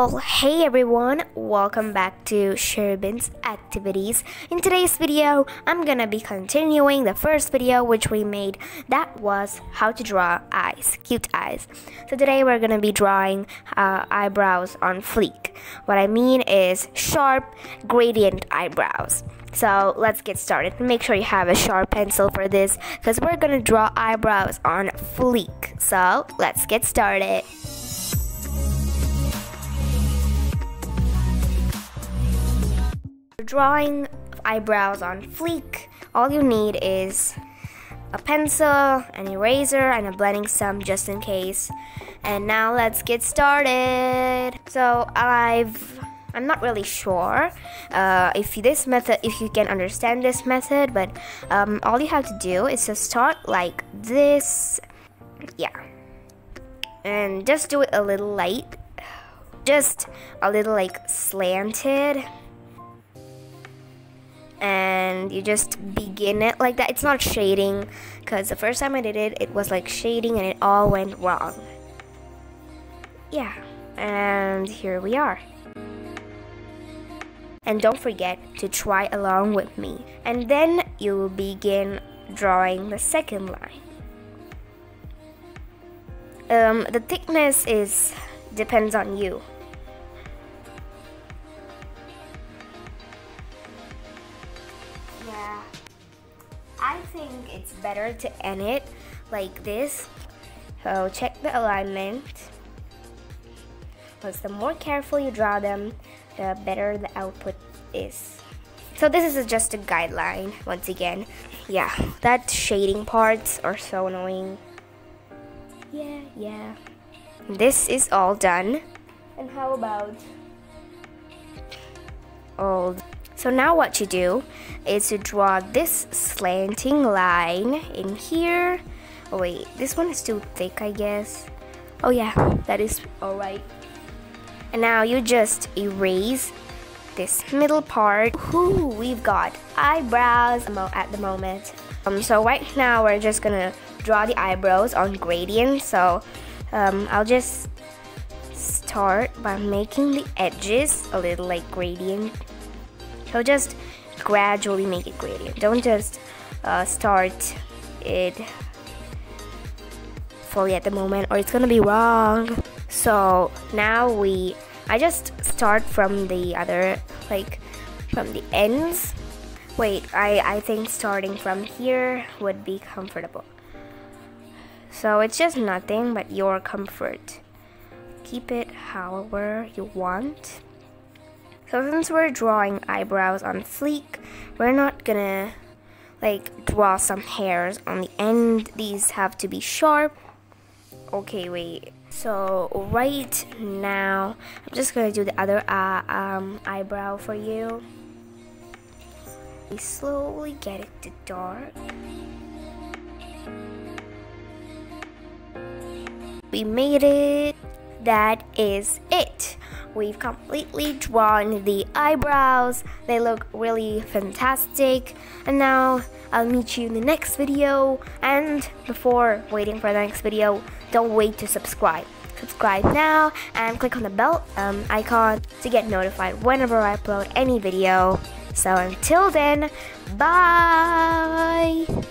Well, hey everyone, welcome back to Sherubin's activities. In today's video, I'm gonna be continuing the first video which we made, that was how to draw eyes, cute eyes. So today we're gonna be drawing eyebrows on fleek. What I mean is sharp gradient eyebrows. So let's get started. Make sure you have a sharp pencil for this because we're gonna draw eyebrows on fleek. So let's get started. For drawing eyebrows on fleek, all you need is a pencil, an eraser, and a blending stump just in case. And now let's get started. So I'm not really sure if you can understand this method, but all you have to do is to start like this, yeah, and just do it a little light, just a little like slanted, and you just begin it like that. It's not shading because the first time I did it, it was like shading and it all went wrong. Yeah, and here we are. And don't forget to try along with me. And then you will begin drawing the second line. The thickness depends on you. Yeah, I think it's better to end it like this. So check the alignment. Because the more careful you draw them, the better the output is. So this is just a guideline once again. Yeah, that shading parts are so annoying. Yeah. This is all done. And how about old? So now what you do is to draw this slanting line in here. Oh wait, this one is too thick, I guess. Oh yeah, that is alright. And now you just erase this middle part. Ooh, we've got eyebrows at the moment. So right now we're just gonna draw the eyebrows on gradient. So I'll just start by making the edges a little like gradient. So just gradually make it gradient. Don't just start it fully at the moment or it's gonna be wrong. So now I just start from the other, like from the ends. Wait, I think starting from here would be comfortable. So it's just nothing but your comfort. Keep it however you want. So since we're drawing eyebrows on fleek, we're not gonna like draw some hairs on the end. These have to be sharp. Okay, wait. So right now, I'm just gonna do the other eyebrow for you. We slowly get it to dark. We made it. That is it. We've completely drawn the eyebrows. They look really fantastic. And now I'll meet you in the next video. And before waiting for the next video, don't wait to subscribe. Subscribe now and click on the bell icon to get notified whenever I upload any video. So until then, bye!